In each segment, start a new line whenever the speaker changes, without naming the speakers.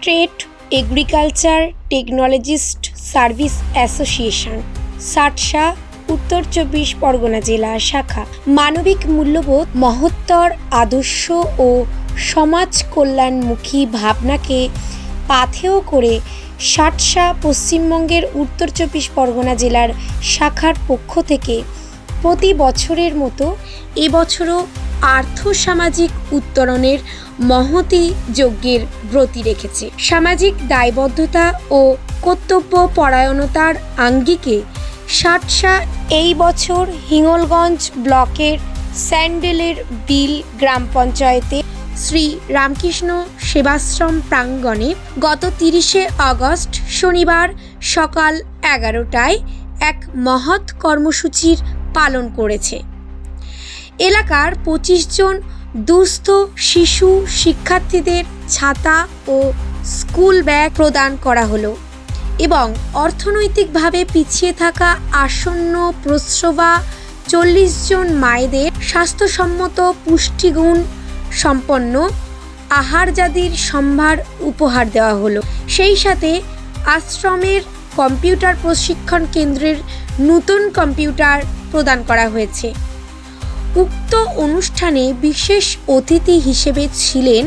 State agriculture technologist service association SATSA উত্তর ২৪ পরগনা জেলা শাখা মানবিক মূল্যবোধ, মহত্তর আদর্শ ও সমাজ কল্যাণমুখী ভাবনাকে পাথেয় করে সাটসা পশ্চিমবঙ্গের উত্তর ২৪ পরগনা জেলার শাখার পক্ষ থেকে প্রতি বছরের মতো এবছরও আর্থসামাজিক উত্তরণের মহতী যজ্ঞের ব্রতী রেখেছে। সামাজিক দায়বদ্ধতা ও কর্তব্য পরায়ণতার আঙ্গিকে সাটসা এই বছর হিঙ্গলগঞ্জ ব্লকের স্যান্ডেলের বিল গ্রাম পঞ্চায়েতে শ্রী রামকৃষ্ণ সেবাশ্রম প্রাঙ্গণে গত ৩০শে আগস্ট শনিবার সকাল ১১টায় এক মহৎ কর্মসূচির পালন করেছে। এলাকার ২৫ জন দুস্থ শিশু শিক্ষার্থীদের ছাতা ও স্কুল ব্যাগ প্রদান করা হলো এবং অর্থনৈতিকভাবে পিছিয়ে থাকা আসন্ন প্রসবা ৪০ জন মায়েদের স্বাস্থ্যসম্মত পুষ্টিগুণ সম্পন্ন আহারজাদির সম্ভার উপহার দেওয়া হলো। সেই সাথে আশ্রমের কম্পিউটার প্রশিক্ষণ কেন্দ্রের নতুন কম্পিউটার প্রদান করা হয়েছে। উক্ত অনুষ্ঠানে বিশেষ অতিথি হিসেবে ছিলেন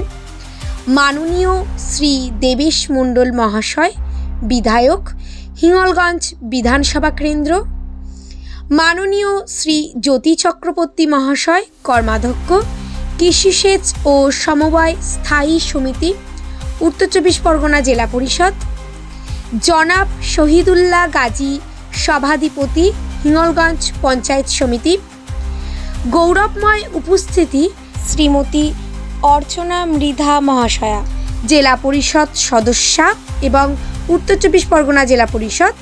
মাননীয় শ্রী দেবেশ মণ্ডল মহাশয়, বিধায়ক, হিঙ্গলগঞ্জ বিধানসভা কেন্দ্র, মাননীয় শ্রী জ্যোতি চক্রবর্তী মহাশয়, কর্মাধ্যক্ষ, কৃষিসেচ ও সমবায় স্থায়ী সমিতি, উত্তর ২৪ পরগনা জেলা পরিষদ, জনাব শহীদুল্লাহ গাজী, সভাধিপতি, হিঙ্গলগঞ্জ পঞ্চায়েত সমিতি। গৌরবময় উপস্থিতি শ্রীমতী অর্চনা মৃধা মহাশয়া, জেলা পরিষদ সদস্যা এবং উত্তর ২৪ পরগনা জেলা পরিষদ,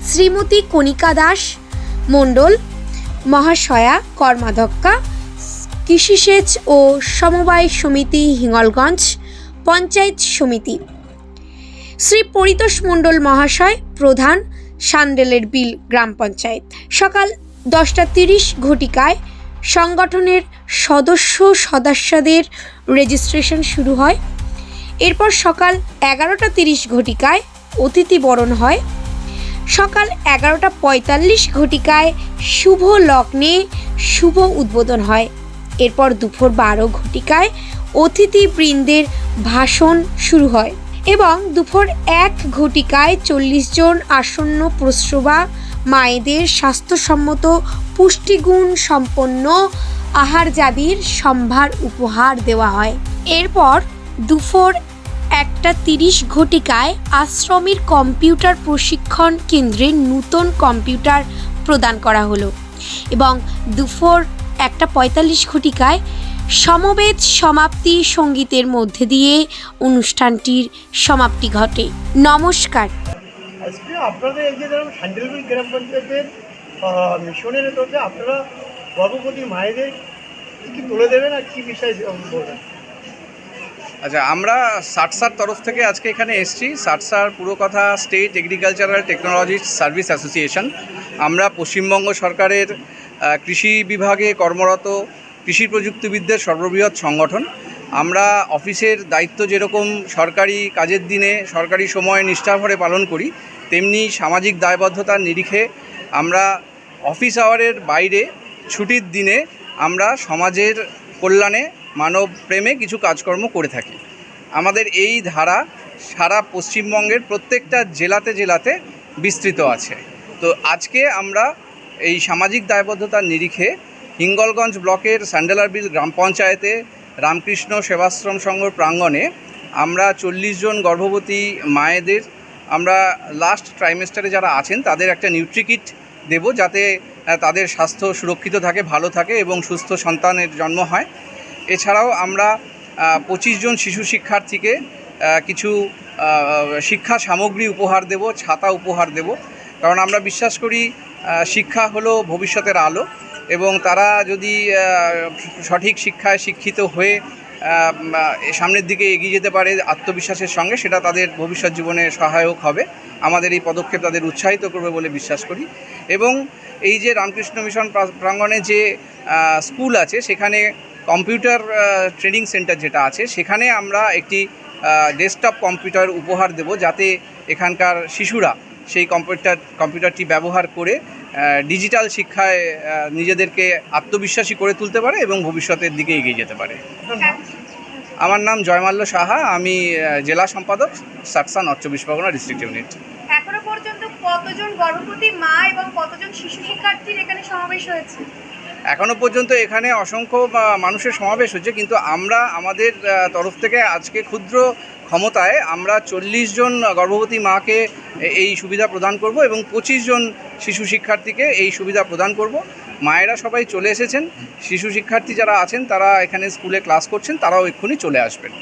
শ্রীমতী কণিকা দাস মণ্ডল মহাশয়া, কর্মাধ্যক্ষা, কৃষিসেচ ও সমবায় সমিতি, হিঙ্গলগঞ্জ পঞ্চায়েত সমিতি, শ্রী পরিতোষ মণ্ডল মহাশয়, প্রধান, সান্ডেলের বিল গ্রাম পঞ্চায়েত। সকাল 10:30 ঘটিকায় সংগঠনের সদস্যদের রেজিস্ট্রেশন শুরু হয়। এরপর সকাল 11:30 ঘটিকায় অতিথি বরণ হয়। সকাল 11:45 ঘটিকায় শুভ লগ্নে শুভ উদ্বোধন হয়। এরপর দুপুর 12 ঘটিকায় অতিথিবৃন্দের ভাষণ শুরু হয় এবং দুপুর 1 ঘটিকায় 40 জন আসন্ন প্রসবা মায়েদের স্বাস্থ্যসম্মত পুষ্টিগুণ সম্পন্ন আহারজাদির সম্ভার উপহার দেওয়া হয়। এরপর দুপুর 1:30 ঘটিকায় আশ্রমের কম্পিউটার প্রশিক্ষণ কেন্দ্রে নতুন কম্পিউটার প্রদান করা হলো এবং দুপুর 1:45 ঘটিকায় সমবেত সমাপ্তি সঙ্গীতের মধ্যে দিয়ে অনুষ্ঠানটির সমাপ্তি ঘটে। নমস্কার।
আজকে আপনাদের এই যে সান্ডেলবিল গ্রাম পঞ্চায়েতের মিশনের তরফে আপনারা গর্ভবতী মায়েদের কি তুলে দেবেন আর কি বিষয় বলবেন?
আচ্ছা, আমরা সাটসার তরফ থেকে আজকে এখানে এসেছি। সাটসার পুরো কথা state agricultural technologist service association. আমরা পশ্চিমবঙ্গ সরকারের কৃষি বিভাগে কর্মরত কৃষি প্রযুক্তিবিদদের সর্ববৃহৎ সংগঠন। আমরা অফিসের দায়িত্ব যেরকম সরকারি কাজের দিনে সরকারি সময় নিষ্ঠাভরে পালন করি, তেমনি সামাজিক দায়বদ্ধতার নিরিখে আমরা অফিস আওয়ারের বাইরে ছুটির দিনে আমরা সমাজের কল্যাণে মানব প্রেমে কিছু কাজকর্ম করে থাকি। আমাদের এই ধারা সারা পশ্চিমবঙ্গের প্রত্যেকটা জেলাতে বিস্তৃত আছে। তো আজকে আমরা এই সামাজিক দায়বদ্ধতার নিরিখে হিঙ্গলগঞ্জ ব্লকের স্যান্ডেলার বিল গ্রাম পঞ্চায়েতে রামকৃষ্ণ সেবাশ্রম সংঘ প্রাঙ্গণে আমরা 40 জন গর্ভবতী মায়েদের আমরা লাস্ট ট্রাইমেস্টারে যারা আছেন তাদের একটা নিউট্রিকিট দেব, যাতে তাদের স্বাস্থ্য সুরক্ষিত থাকে, ভালো থাকে এবং সুস্থ সন্তানের জন্ম হয়। এছাড়াও আমরা 25 জন শিশু শিক্ষার্থীকে কিছু শিক্ষা সামগ্রী উপহার দেব, ছাতা উপহার দেব। কারণ আমরা বিশ্বাস করি শিক্ষা হলো ভবিষ্যতের আলো এবং তারা যদি সঠিক শিক্ষায় শিক্ষিত হয়ে সামনের দিকে এগিয়ে যেতে পারে আত্মবিশ্বাসের সঙ্গে, সেটা তাদের ভবিষ্যৎ জীবনে সহায়ক হবে। আমাদের এই পদক্ষেপ তাদের উৎসাহিত করবে বলে বিশ্বাস করি। এবং এই যে রামকৃষ্ণ মিশন প্রাঙ্গণে যে স্কুল আছে, সেখানে কম্পিউটার ট্রেনিং সেন্টার যেটা আছে, সেখানে আমরা একটি ডেস্কটপ কম্পিউটার উপহার দেব, যাতে এখানকার শিশুরা সেই কম্পিউটারটি ব্যবহার করে ডিজিটাল শিক্ষায় নিজেদেরকে আত্মবিশ্বাসী করে তুলতে পারে এবং ভবিষ্যতের দিকে এগিয়ে যেতে পারে।
আপনার নাম?
আমার নাম জয়মাল্য সাহা, আমি জেলা সম্পাদক, সাটসা নর্থ চব্বিশ পরগনা ডিস্ট্রিক্ট ইউনিট।
এখনো পর্যন্ত কতজন গর্ভবতী মা এবং কতজন শিশু শিক্ষার্থীর এখানে সমাবেশ হয়েছে?
এখনও পর্যন্ত এখানে অসংখ্য মানুষের সমাবেশ হচ্ছে, কিন্তু আমরা আমাদের তরফ থেকে আজকে ক্ষুদ্র ক্ষমতায় আমরা 40 জন গর্ভবতী মাকে এই সুবিধা প্রদান করব এবং 25 জন শিশু শিক্ষার্থীকে এই সুবিধা প্রদান করব। মায়েরা সবাই চলে এসেছেন, শিশু শিক্ষার্থী যারা আছেন তারা এখানে স্কুলে ক্লাস করছেন, তারাও এক্ষুনি চলে আসবেন।